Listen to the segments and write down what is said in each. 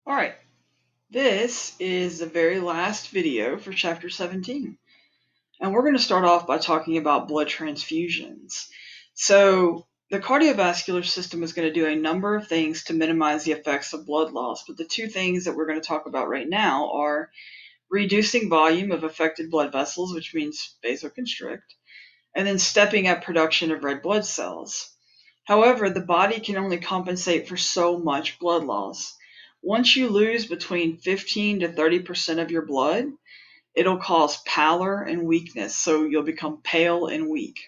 Alright, this is the very last video for chapter 17. And we're going to start off by talking about blood transfusions. So, the cardiovascular system is going to do a number of things to minimize the effects of blood loss, but the two things that we're going to talk about right now are reducing volume of affected blood vessels, which means vasoconstrict, and then stepping up production of red blood cells. However, the body can only compensate for so much blood loss. Once you lose between 15 to 30% of your blood, it'll cause pallor and weakness, so you'll become pale and weak.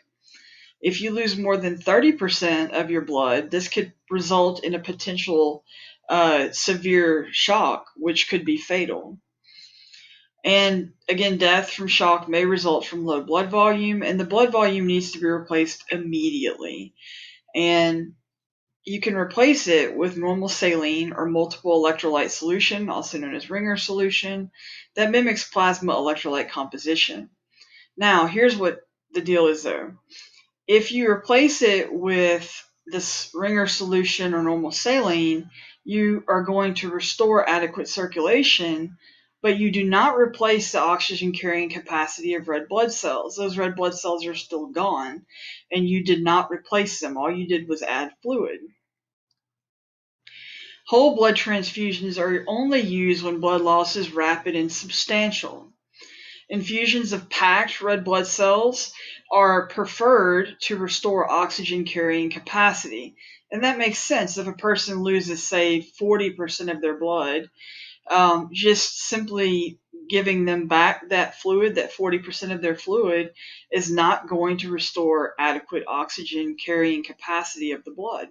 If you lose more than 30% of your blood, this could result in a potential severe shock, which could be fatal. And again, death from shock may result from low blood volume, and the blood volume needs to be replaced immediately. And you can replace it with normal saline or multiple electrolyte solution, also known as Ringer solution, that mimics plasma electrolyte composition. Now, here's what the deal is though. If you replace it with this Ringer solution or normal saline, you are going to restore adequate circulation, but you do not replace the oxygen carrying capacity of red blood cells. Those red blood cells are still gone, and you did not replace them. All you did was add fluid. Whole blood transfusions are only used when blood loss is rapid and substantial. Infusions of packed red blood cells are preferred to restore oxygen carrying capacity. And that makes sense. If a person loses, say, 40% of their blood, just simply giving them back that fluid, that 40% of their fluid, is not going to restore adequate oxygen carrying capacity of the blood.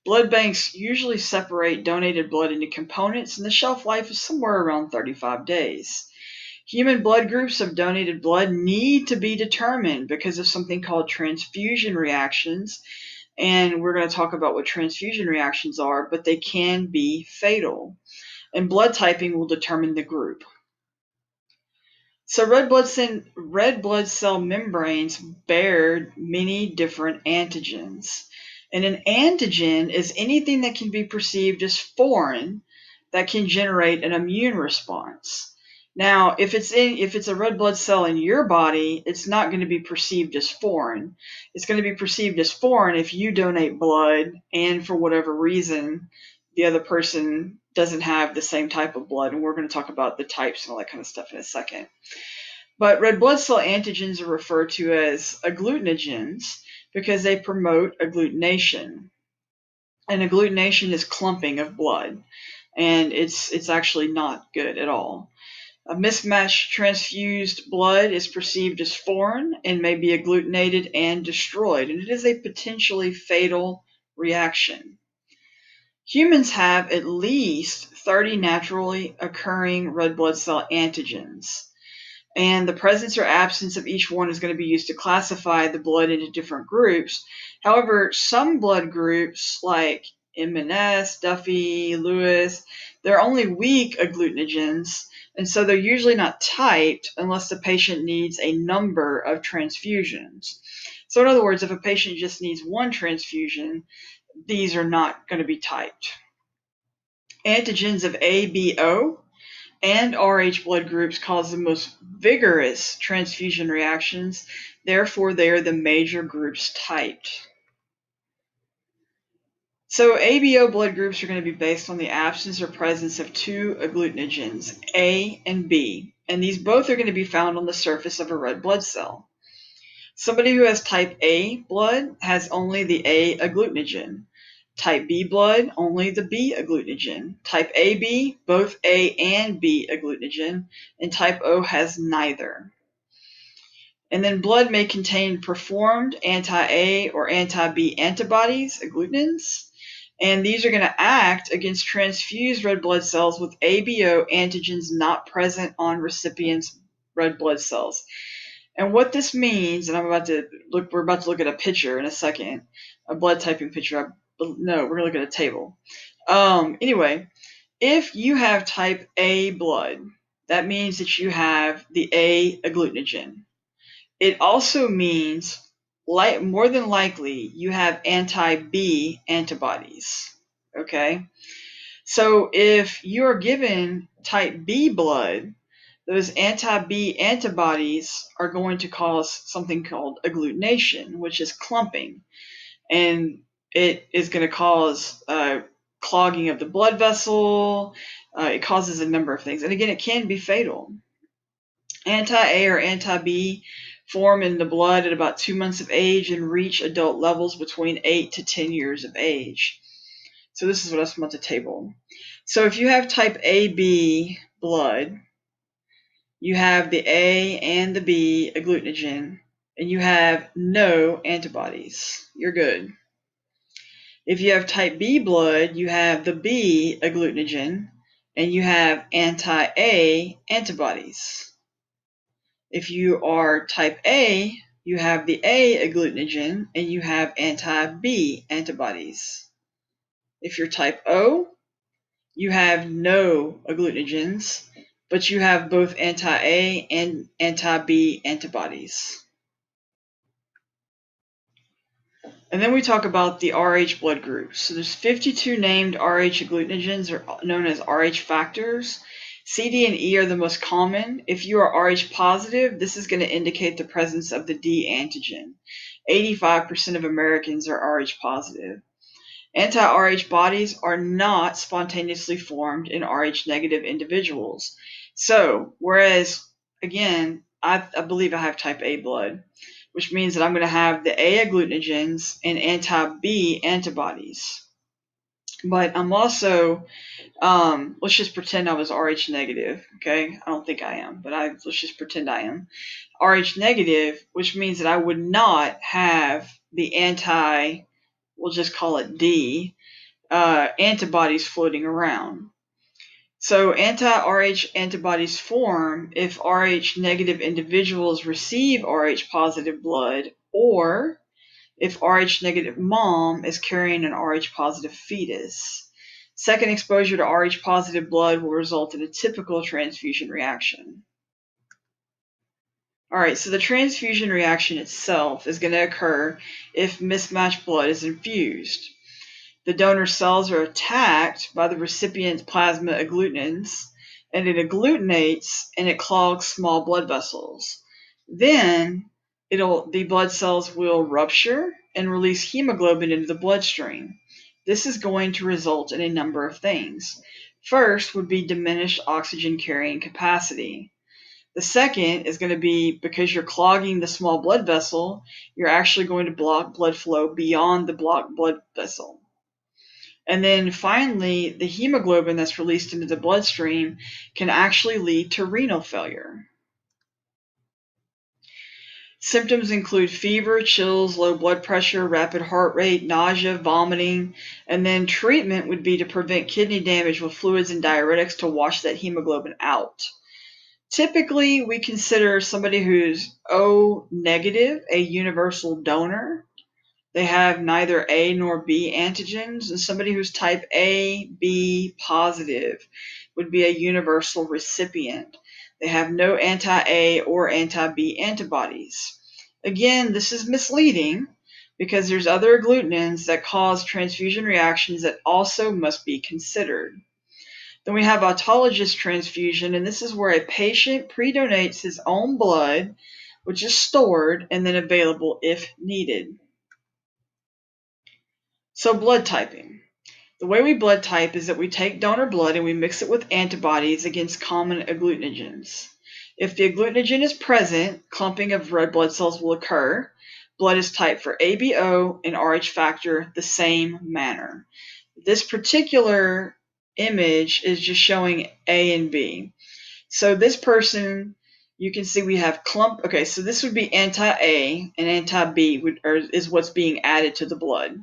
Blood banks usually separate donated blood into components, and the shelf life is somewhere around 35 days. Human blood groups of donated blood need to be determined because of something called transfusion reactions, and we're going to talk about what transfusion reactions are, but they can be fatal, and blood typing will determine the group. So red blood cell membranes bear many different antigens. And an antigen is anything that can be perceived as foreign that can generate an immune response. Now, if it's a red blood cell in your body, it's not going to be perceived as foreign. It's going to be perceived as foreign if you donate blood and for whatever reason the other person doesn't have the same type of blood, and we're going to talk about the types and all that kind of stuff in a second. But red blood cell antigens are referred to as agglutinogens because they promote agglutination. And agglutination is clumping of blood, and it's actually not good at all. A mismatched transfused blood is perceived as foreign and may be agglutinated and destroyed, and it is a potentially fatal reaction. Humans have at least 30 naturally occurring red blood cell antigens. And the presence or absence of each one is going to be used to classify the blood into different groups. However, some blood groups like M&S, Duffy, Lewis, they're only weak agglutinogens, and so they're usually not typed unless the patient needs a number of transfusions. So in other words, if a patient just needs one transfusion, these are not going to be typed. Antigens of A, B, O, and Rh blood groups cause the most vigorous transfusion reactions. Therefore, they are the major groups typed. So ABO blood groups are going to be based on the absence or presence of two agglutinogens, A and B, and these both are going to be found on the surface of a red blood cell. Somebody who has type A blood has only the A agglutinogen. Type B blood, only the B agglutinogen. Type AB, both A and B agglutinogen, and type O has neither. And then blood may contain preformed anti-A or anti-B antibodies, agglutinins, and these are going to act against transfused red blood cells with ABO antigens not present on recipients' red blood cells. And what this means, and we're about to look at a picture in a second, a blood typing picture. No, we're going to look at a table. Anyway, if you have type A blood, that means that you have the A agglutinogen. It also means, more than likely, you have anti-B antibodies. Okay? So if you're given type B blood, those anti-B antibodies are going to cause something called agglutination, which is clumping. And it is going to cause clogging of the blood vessel. It causes a number of things. And again, it can be fatal. Anti-A or anti-B form in the blood at about 2 months of age and reach adult levels between 8 to 10 years of age. So this is what I am about the table. So if you have type AB blood, you have the A and the B agglutinogen, and you have no antibodies. You're good. If you have type B blood, you have the B agglutinogen, and you have anti-A antibodies. If you are type A, you have the A agglutinogen, and you have anti-B antibodies. If you're type O, you have no agglutinogens, but you have both anti-A and anti-B antibodies. And then we talk about the Rh blood groups. So there's 52 named Rh agglutinogens, or known as Rh factors. C, D, and E are the most common. If you are Rh positive, this is going to indicate the presence of the D antigen. 85% of Americans are Rh positive. Anti-Rh bodies are not spontaneously formed in Rh negative individuals. So, whereas, again, I believe I have type A blood, which means that I'm going to have the A agglutinogens and anti-B antibodies. But I'm also, let's just pretend I was Rh negative, okay? I don't think I am, but let's just pretend I am. Rh negative, which means that I would not have the we'll just call it D, antibodies floating around. So anti-Rh antibodies form if Rh negative individuals receive Rh positive blood, or if Rh negative mom is carrying an Rh positive fetus. Second exposure to Rh positive blood will result in a typical transfusion reaction. All right, so the transfusion reaction itself is going to occur if mismatched blood is infused. The donor cells are attacked by the recipient's plasma agglutinins, and it agglutinates and it clogs small blood vessels. Then the blood cells will rupture and release hemoglobin into the bloodstream. This is going to result in a number of things. First would be diminished oxygen carrying capacity. The second is going to be, because you're clogging the small blood vessel, you're actually going to block blood flow beyond the blocked blood vessel. And then finally, the hemoglobin that's released into the bloodstream can actually lead to renal failure. Symptoms include fever, chills, low blood pressure, rapid heart rate, nausea, vomiting, and then treatment would be to prevent kidney damage with fluids and diuretics to wash that hemoglobin out. Typically, we consider somebody who's O negative a universal donor. They have neither A nor B antigens, and somebody who's type A, B positive would be a universal recipient. They have no anti-A or anti-B antibodies. Again, this is misleading because there's other agglutinins that cause transfusion reactions that also must be considered. Then we have autologous transfusion, and this is where a patient predonates his own blood, which is stored and then available if needed. So blood typing. The way we blood type is that we take donor blood and we mix it with antibodies against common agglutinogens. If the agglutinogen is present, clumping of red blood cells will occur. Blood is typed for ABO and Rh factor the same manner. This particular image is just showing A and B. So this person, you can see we have clump. Okay, so this would be anti-A, and anti-B is what's being added to the blood.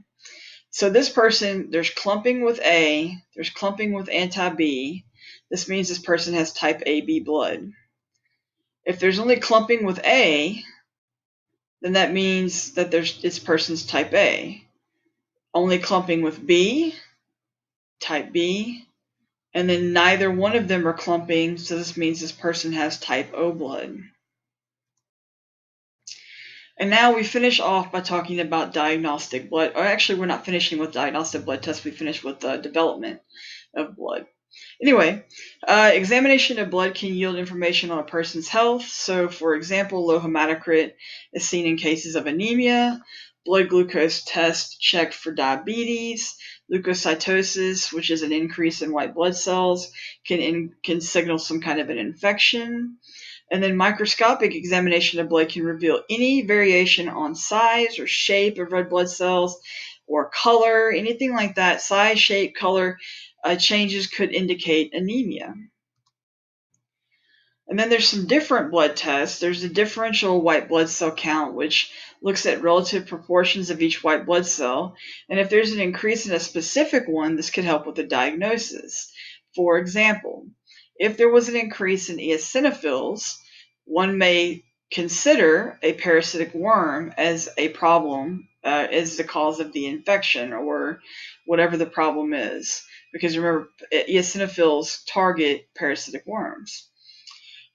So this person, there's clumping with A, there's clumping with anti-B. This means this person has type AB blood. If there's only clumping with A, then that means that this person's type A. Only clumping with B, type B, and then neither one of them are clumping, so this means this person has type O blood. And now we finish off by talking about diagnostic blood. Or actually, we're not finishing with diagnostic blood tests. We finish with development. of blood. Anyway, examination of blood can yield information on a person's health. So, for example, low hematocrit is seen in cases of anemia. Blood glucose tests check for diabetes. Leukocytosis, which is an increase in white blood cells, can signal some kind of an infection. And then microscopic examination of blood can reveal any variation on size or shape of red blood cells or color, anything like that. Size, shape, color changes could indicate anemia. And then there's some different blood tests. There's a differential white blood cell count, which looks at relative proportions of each white blood cell. And if there's an increase in a specific one, this could help with the diagnosis. For example, if there was an increase in eosinophils, one may consider a parasitic worm as a problem, as the cause of the infection or whatever the problem is. Because remember, eosinophils target parasitic worms.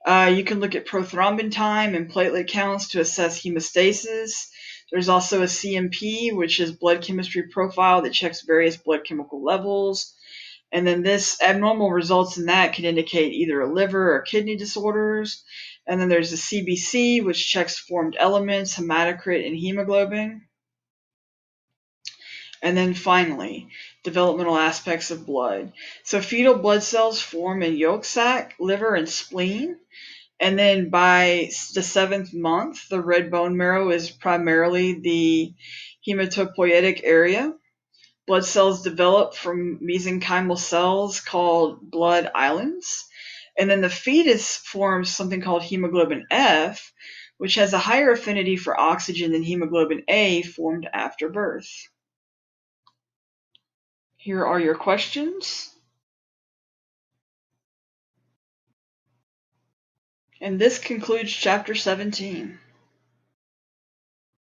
You can look at prothrombin time and platelet counts to assess hemostasis. There's also a CMP, which is blood chemistry profile that checks various blood chemical levels. And then this abnormal results in that can indicate either a liver or kidney disorders. And then there's a CBC, which checks formed elements, hematocrit, and hemoglobin. And then finally, developmental aspects of blood. So fetal blood cells form in yolk sac, liver, and spleen. And then by the 7th month, the red bone marrow is primarily the hematopoietic area. Blood cells develop from mesenchymal cells called blood islands. And then the fetus forms something called hemoglobin F, which has a higher affinity for oxygen than hemoglobin A formed after birth. Here are your questions. And this concludes Chapter 17.